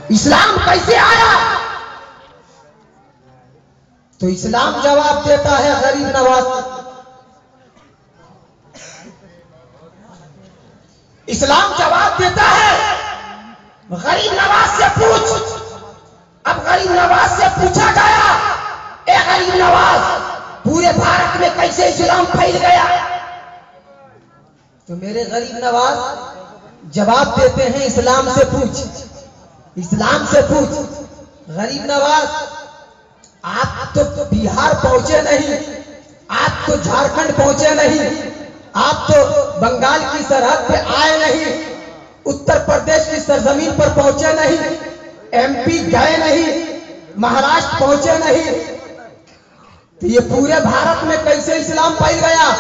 اسلام کیسے آیا؟ تو اسلام جواب دیتا ہے غریب نواز سے۔ اسلام جواب دیتا ہے غریب نواز سے پوچھ۔ اب غریب نواز سے پوچھا گیا، اے غریب نواز، پورے بھارت میں کیسے اسلام پھیل گیا؟ تو میرے غریب نواز جواب دیتے ہیں اسلام سے پوچھ، اسلام سے پوچھ۔ غریب نواز، آپ تو بہار پہنچے نہیں، آپ تو جھارکھنڈ پہنچے نہیں، آپ تو بنگال کی سرحد پہ آئے نہیں، اتر پردیش کی سرزمین پر پہنچے نہیں، ایم پی گئے نہیں، مہاراشٹر پہنچے نہیں، تو یہ پورے بھارت میں کیسے اسلام پھیل گیا؟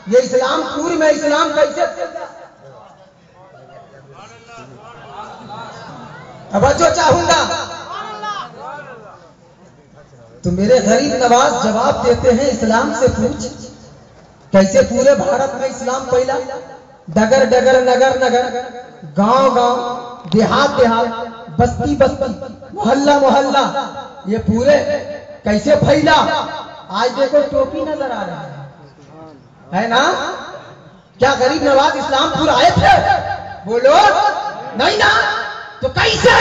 یہ اسلام پوری میں اسلام کیسے پھیل گیا؟ توجہ چاہوں گا۔ تو میرے غریب نواز جواب دیتے ہیں اسلام سے پوچھ، کیسے پورے بھارت میں اسلام پھیلا؟ ڈگر ڈگر، نگر نگر، گاؤں گاؤں، دیہات دیہات، بستی بستی، محلہ محلہ، یہ پورے کیسے پھیلا؟ آج دیکھو ٹوپی نظر آ رہا ہے نا؟ کیا غریب نواز اسلام پور آئے تھے؟ بولو نہیں نا؟ تو کیسے؟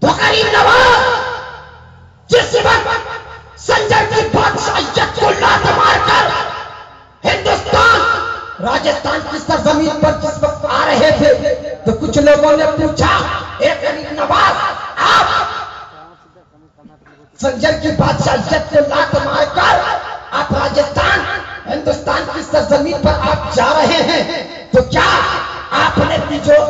تو غریب نواز جس وقت سنجر کی بادشاہیت کو لات مار کر ہندوستان راجستھان کی سرزمین پر جس وقت آ رہے تھے، تو کچھ لوگوں نے پوچھا، اے غریب نواز، آپ سنجر کی بادشاہیت کو لات مار کر آپ راجستھان ہندوستان کی سرزمین پر آپ جا رہے ہیں، تو کیا آپ نے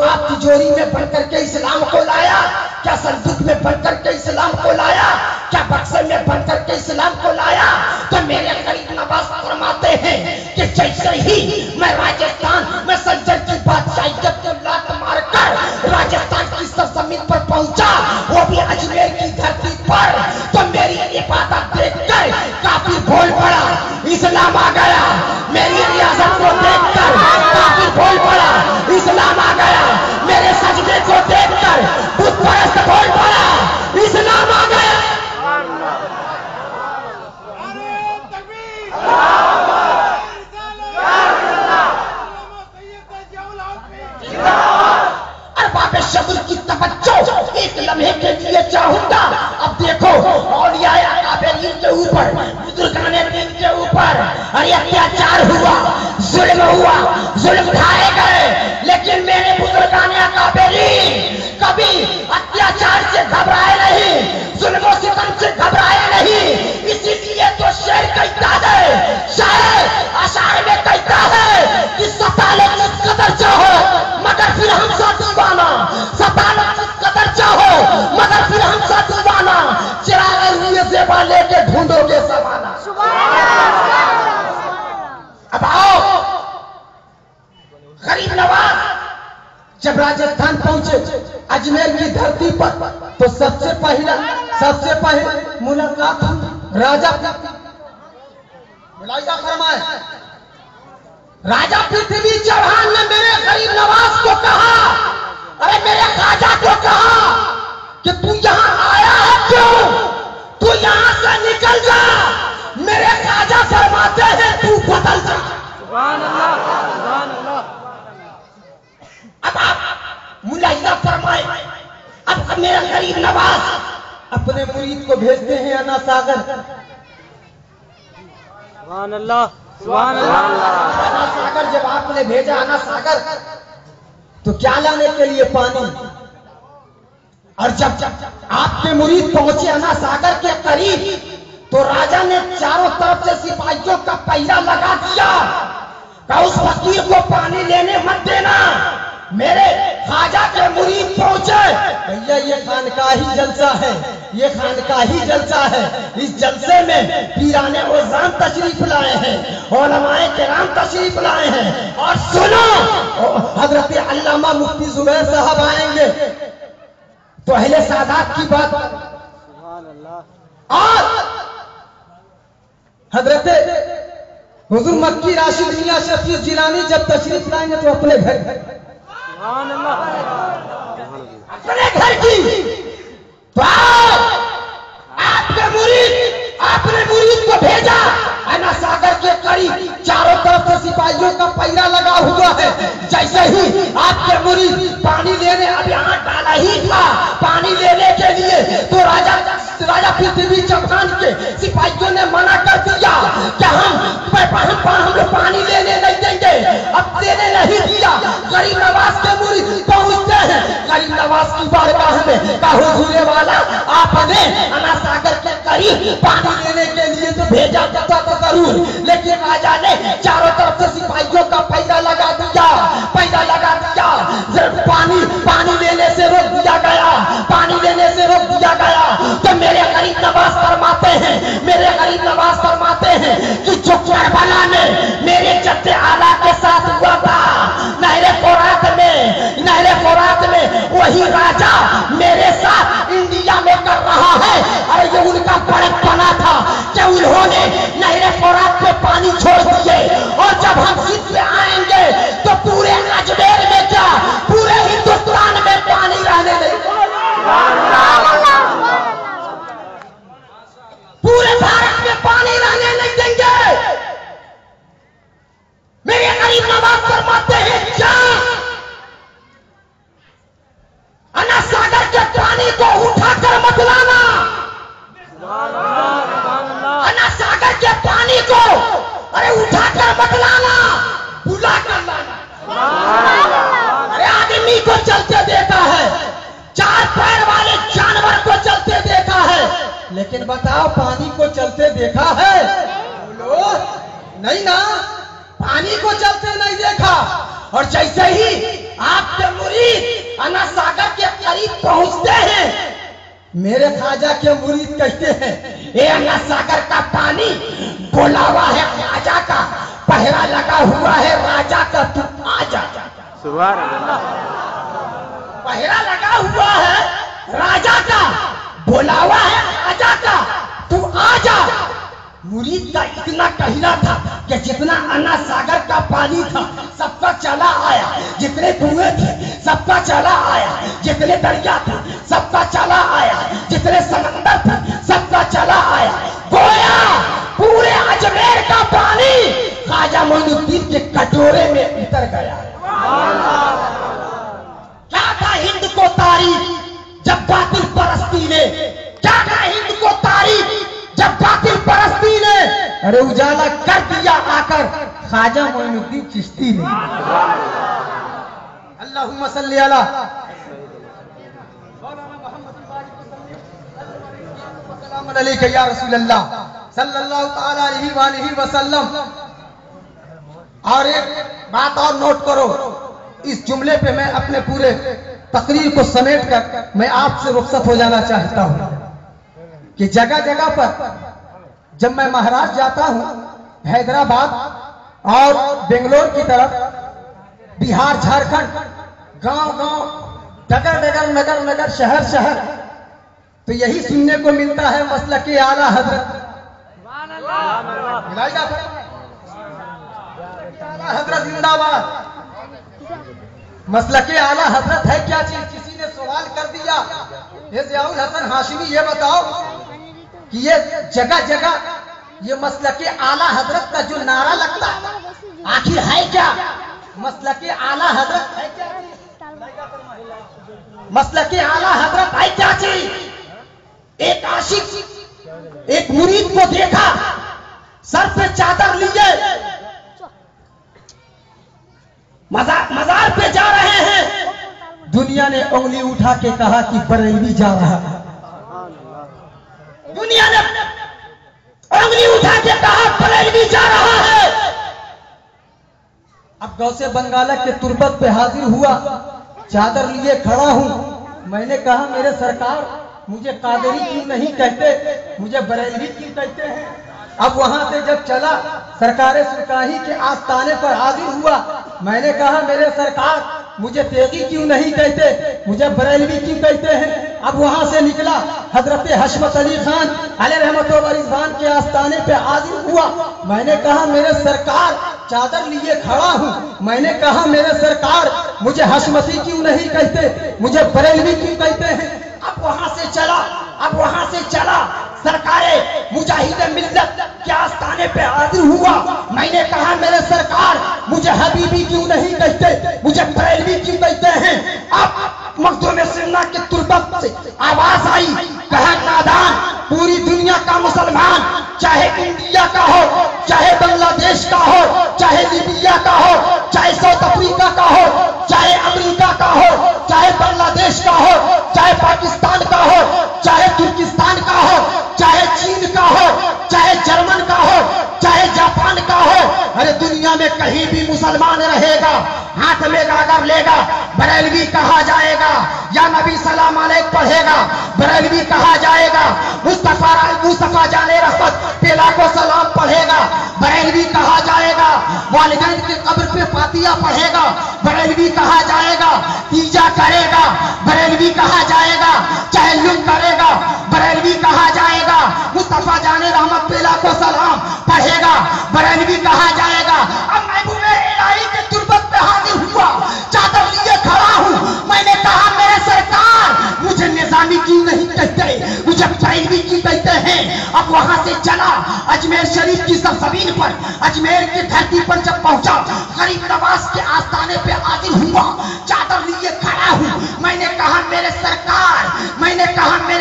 آپ تجوری میں بن کر کے اسلام کو لایا؟ کیا صندوق میں بن کر کے اسلام کو لایا؟ کیا بکسے میں بن کر کے اسلام کو لایا؟ تو میرے غریب نواز فرماتے ہیں کہ جیسے ہی میں راجستھان میں سنجر کی بادشاہیت کو لات مار کر راجستھان کی سرزمین پر پہنچا، وہ بھی اجمیر کی دھرتی پر، تو میری عبادت دیکھ کر کافر بول پڑا، اسلام آ گیا۔ میری ریاست کو دیکھ کر کافر بول پڑا، اسلام آ گیا۔ میرے سجدے کو دیکھ کر بت پرست بول پڑا، اسلام آ گیا۔ ارباب شعور کی توجہ ایک لمحے کے لیے چاہوں گا۔ اب دیکھو، اولیاء اکابرین کے اوپر، بزرگان دین کے اوپر اتیاچار ہوا، ظلم اٹھائے گئے، لیکن میرے بزرگان اکابرین کبھی اتیاچار سے گھبرائے نہیں، ظلم و ستم سے گھبرائے نہیں۔ اسی لیے تو شعر کہتا ہے، شاعر اشعار میں کہتا ہے کہ ستالت جس قدر چاہو مگر پھر ہم سا دیوانہ، ستالت جس قدر چاہو مگر پھر ہم سا دیوانہ، چراغ روئے زیبا لے کے ڈھونڈو گے زمانہ۔ اب آؤ، غریب نواز جب راجستھان پہنچے اجمیر کی دھرتی پر، تو سب سے پہلے ملاقات راجہ ملاحظہ فرمائے، راجہ پرتھوی چوہان نے میرے غریب نواز کو کہا، ارے میرے خواجہ کو کہا کہ تو یہاں آیا ہے کیوں؟ تو یہاں سے نکل جا۔ میرے خواجہ فرماتے ہیں تو بدل جا۔ سبحان اللہ، سبحان اللہ۔ اب آپ ملاحظہ فرمائے، اب میرا غریب نواز اپنے مرید کو بھیجتے ہیں انا ساگر۔ سبحان اللہ، سبحان اللہ۔ انا ساگر جب آپ نے بھیجا انا ساگر، تو کیا لانے کے لیے؟ پانی۔ اور جب آپ کے مرید پہنچے انا ساگر کے قریب، تو راجہ نے چاروں طرف سے سپاہیوں کا پہرا لگا دیا کہ اس فقیر کو پانی لینے مت دینا۔ میرے خواجہ کے مرید پہنچے، بھیا یہ خانقاہی جلسہ ہے، یہ خانقاہی جلسہ ہے، اس جلسے میں پیران اوزان تشریف لائے ہیں، علماء کرام تشریف لائے ہیں، اور سنو حضرت علامہ مفتی زبیر صاحب آئیں گے، تو اہل سادات کی بات، اور حضرت حضور مکی راشد میاں شفیع جیلانی جب تشریف لائیں گے تو اپنے گھر घर की। तो आपके मुरीद, आपने मुरीद को भेजा अन्ना सागर के करीब, चारों तरफ से सिपाहियों का पैरा लगा हुआ है। जैसे ही आपके मुरीद पानी लेने, अब यहाँ डाला ही था पानी लेने के लिए, तो राजा पृथ्वी चौहान के सिपाहियों ने मना कर दिया कि हम लोग पानी लेने नहीं देंगे। अब देने नहीं दिया। गरीब नवाज के मुरीद पहुंचते हैं गरीब नवाज की बारगाह में, का हुजूर वाला आपने अन्ना सागर के करीब पानी लेने के लिए तो भेजा था तो जरूर, लेकिन राजा ने चारों तरफ से सिपाहियों का पैरा लगा दिया। पानी लेने से रोक दिया गया, पानी लेने से रोक दिया गया। तो मेरे गरीब नवाज फरमाते हैं कि जो करबला में मेरे जद्दे आला के साथ हुआ था नहरे फौरात में, वही राजा मेरे साथ इंडिया में कर रहा है। अरे ये उनका बड़कपना था कि उन्होंने नहरे फौरात पे पानी छोड़ दिए, और जब हम सिद्ध में आएंगे तो पूरे अजमेर में क्या पूरे हिंदुस्तान में पानी रहने नहीं, पूरे भारत में पानी रहने नहीं देंगे। मेरे गरीब नवाज फरमाते हैं क्या अन्ना सागर के पानी को उठाकर मत लाना, अन्ना सागर के पानी को अरे उठाकर मत लाना, बुला कर लाना। अरे आदमी को चलते देखा है, चार पैर वाले जानवर को चलते देखा है, लेकिन बताओ पानी को चलते देखा है? बोलो नहीं ना, पानी को चलते नहीं देखा। और जैसे ही आपके मुरीद अन्ना सागर के करीब पहुंचते हैं, मेरे खाजा के मुरीद कहते हैं ये अन्ना सागर का पानी बुलावा है राजा का, पहरा लगा हुआ है राजा का, तू आजा। सुभान अल्लाह। पहरा लगा हुआ है राजा का, बुलावा है राजा का, तू आजा। मुरीद का इतना कहना था कि जितना अन्ना सागर का पानी था सबका चला आया, जितने कुएं थे सबका चला आया, जितने दरिया थे सबका चला आया, जितने समंदर थे सबका चला आया। गोया पूरे अजमेर का पानी ख्वाजा मोइनुद्दीन के कटोरे में उतर गया। क्या था हिंद को तारीफ जब बातिल परस्ती ने, क्या था हिंद को तारीफ जब बातिल परस्ती ने अरे उजाला कर दिया आकर ख्वाजा मोइनुद्दीन चिश्ती ने। अल्लाहुम्मा सल्ली अला अलैका या रसूल अल्लाह सल्लल्लाहु तआला अलैहि वसल्लम। और एक बात और नोट करो, इस जुमले पे मैं अपने पूरे तकरीर को समेट कर मैं आपसे रुखसत हो जाना चाहता हूं कि जगह जगह पर जब मैं महाराष्ट्र जाता हूं, हैदराबाद और बेंगलोर की तरफ, बिहार, झारखंड, गांव-गांव, डगर-डगर, नगर-नगर, शहर-शहर, तो यही सुनने को मिलता है मसलके आला हजरत। आला हजरत जिंदाबाद। मसलके आला हजरत है क्या चीज? किसी ने सवाल कर दिया, ये ज़ियाउल हसन हाशिमी ये बताओ कि ये जगह जगह ये मसलके आला हजरत का जो नारा लगता है आखिर है क्या? मसलके आला हजरत है क्या? मसलके आला हजरत है क्या चीज? एक आशिक एक मुरीद को देखा, सर पे चादर लिए मजार पे जा रहे हैं, दुनिया ने उंगली उठा के कहा कि बरेलवी जा रहा है। दुनिया ने उंगली उठा के कहा बरेलवी जा रहा है। अब गौसे बंगाला के तुरबत पे हाजिर हुआ, चादर लिए खड़ा हूं। मैंने कहा मेरे सरकार, मुझे कादरी क्यों नहीं कहते, मुझे बरेलवी क्यों कहते हैं? अब वहां से जब चला सरकारे सुरकाही के आस्थाने पर हाजिर हुआ, मैंने कहा मेरे सरकार, मुझे तेगी क्यों नहीं कहते, मुझे बरेलवी क्यों कहते हैं? अब वहां से निकला हजरत हशमत अली खान अलैहि रहमत व रिज़वान के आस्थाने पे हाजिर हुआ। मैंने कहा मेरे सरकार, चादर लिए खड़ा हूं। मैंने कहा मेरे सरकार, मुझे हशमती क्यों नहीं कहते, मुझे बरेलवी क्यों कहते हैं। अब वहां से चला सरकारे मुजाहिद मिल्लत के आस्थाने पे हाजिर हुआ। मैंने कहा मेरे सरकार मुझे हबीबी क्यों नहीं कहते, मुझे बरेलवी क्यों कहते हैं। अब मखदूम सिन्ना के तुरबत से आवाज आई, कहा नादान, पूरी दुनिया का मुसलमान, चाहे इंडिया का हो, चाहे बांग्लादेश का हो, चाहे लीबिया का हो, चाहे साउथ अफ्रीका का हो, चाहे अमेरिका का हो, चाहे बांग्लादेश का हो, चाहे पाकिस्तान का हो, चाहे तुर्किस्तान का हो, चाहे चीन का हो, चाहे जर्मन का हो, चाहे जापान का हो, अरे दुनिया में कहीं भी मुसलमान रहेगा, हाथ में गागर लेगा, बरेलवी कहा जाएगा, या नबी सलाम अलैह पढ़ेगा, बरेलवी कहा जाएगा, मुस्तफा जाने रहमत पेला को सलाम पढ़ेगा, बरेलवी कहा जाएगा, वालिदैन के कब्र पे फातिहा पढ़ेगा, बरेलवी कहा जाएगा, तीजा करेगा, बरेलवी कहा जाएगा, चहल्लुम करेगा, बरेलवी कहा जाएगा, मुस्तफा जाने रहमत पेला को सलाम पढ़ेगा, बरेलवी कहा जाएगा। अब महबूब इलाही के तुरबत पे हाजिर हुआ, चादर लिए खड़ा हूं, मैंने कहा मेरे सरकार मुझे निजामी क्यों नहीं कहते, मुझे बरेलवी क्यों कहते हैं। अब वहां से चला अजमेर शरीफ की सरजमीन पर, अजमेर की धरती पर जब पहुंचा, गरीब नवाज के आस्थाने पे हाजिर हुआ, चादर लिए खड़ा हूं, मैंने कहा मेरे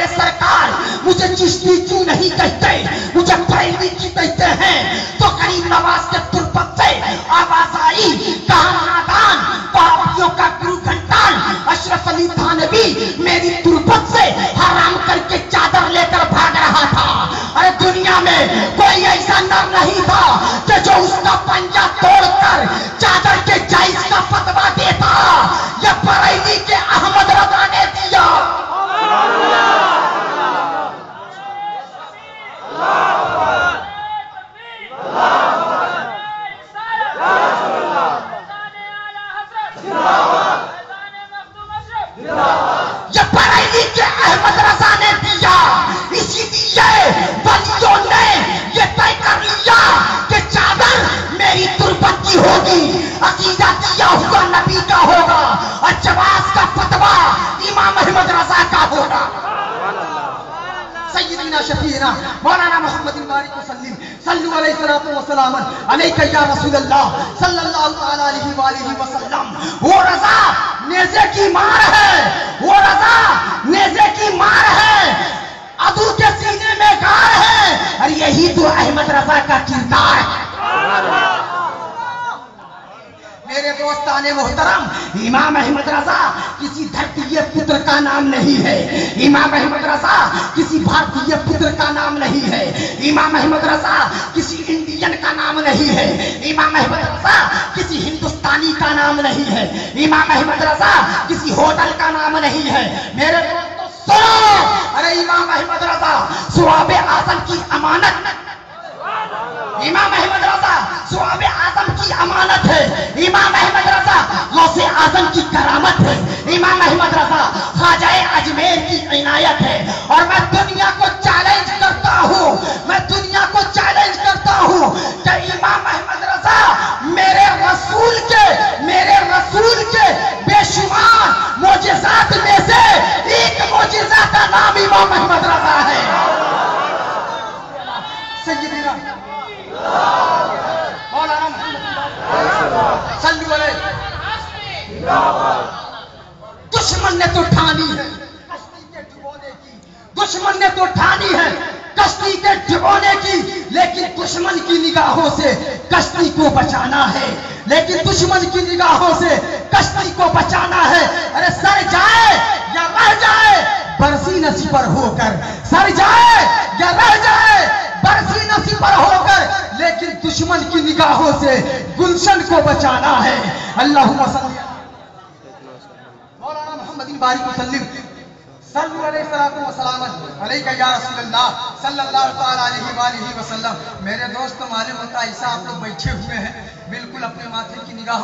सरकार मुझे चिश्ती क्यों नहीं कहते, मुझे बरेलवी क्यों कहते हैं। तो गरीब नवाज के तुरबत से आवाज आई, कहा नादान, पापियों का गुरु घंटाल अशरफ अली थानवी मेरी तुरबत से हराम करके चादर लेकर भाग रहा था। अरे दुनिया में कोई ऐसा नर नहीं था कि जो उसका पंजा तोड़कर चादर के जायज का फतवा देता, यह बरेली के अहमद रजा ने दिया। ये बरेली के अहमद रजा ने दिया, इसीलिए वलियों ने ये तय कर लिया कि चादर मेरी तुरबत की होगी, अकीदा दिया हुआ नबी का होगा, और जवाब का फतवा इमाम अहमद रजा का होगा। सय्यदना शफीना मौलाना मोहम्मद बारिक वसल्लम सल्लु अलैहि सलातु व सलामन अलैका या रसूल अल्लाह सल्लल्लाहु तआला अलैहि व आलिहि वसल्लम। वो रजा नेज़े की मार है, वो रजा नेज़े की मार है, अदू के सीने में गार है, और यही तो अहमद रजा का किरदार है। मेरे दोस्ताने मोहतरम, इमाम अहमद रजा किसी धरतीय पुत्र का नाम नहीं है, इमाम अहमद रजा किसी भारतीय पुत्र का नाम नहीं है, इमाम अहमद रजा किसी इंडियन का नाम नहीं है, इमाम अहमद रजा किसी हिंदुस्तानी का नाम नहीं है, इमाम अहमद रजा किसी होटल का नाम नहीं है। मेरे दोस्तों सुनो, अरे इमाम अहमद रजा सुआबे आजम की अमानत, इमाम अहमद रजा सुआबे आजम की अमानत है, इमाम अहमद रजा गौसे आजम की करामत है, इमाम अहमद रजा ख्वाजा अजमेर की इनायत है। और मैं दुनिया को चैलेंज करता हूँ, मैं दुनिया को चैलेंज करता हूँ कि इमाम अहमद रजा मेरे रसूल के बेशुमार मोजिज़ात में से एक मोजिज़ा का नाम इमाम अहमद रजा है। सय्यदना मौलाना सल्लु अलैहि। दुश्मन ने तो ठानी है कश्ती के डुबोने की, दुश्मन ने तो ठानी है कश्ती के डुबोने की, लेकिन दुश्मन की निगाहों से कश्ती को बचाना है, लेकिन दुश्मन की निगाहों से कश्ती को बचाना है। अरे सर जाए या रह जाए बरसी नसी पर होकर, सर जाए या रह जाए बरसी नसी पर होकर, लेकिन दुश्मन की निगाहों से गुलशन को बचाना है। अल्लाहुम्मा सल्ली मौलाना मोहम्मद बारिक वसल्लम सल्लु अलैहि सलातु व सलामन अलैका या रसूल अल्लाह सल्लल्लाहु तआला अलैहि व आलिहि वसल्लम। मेरे दोस्त मालूम होता ऐसा आप लोग बैठे हुए हैं, बिल्कुल अपने माथे की निगाह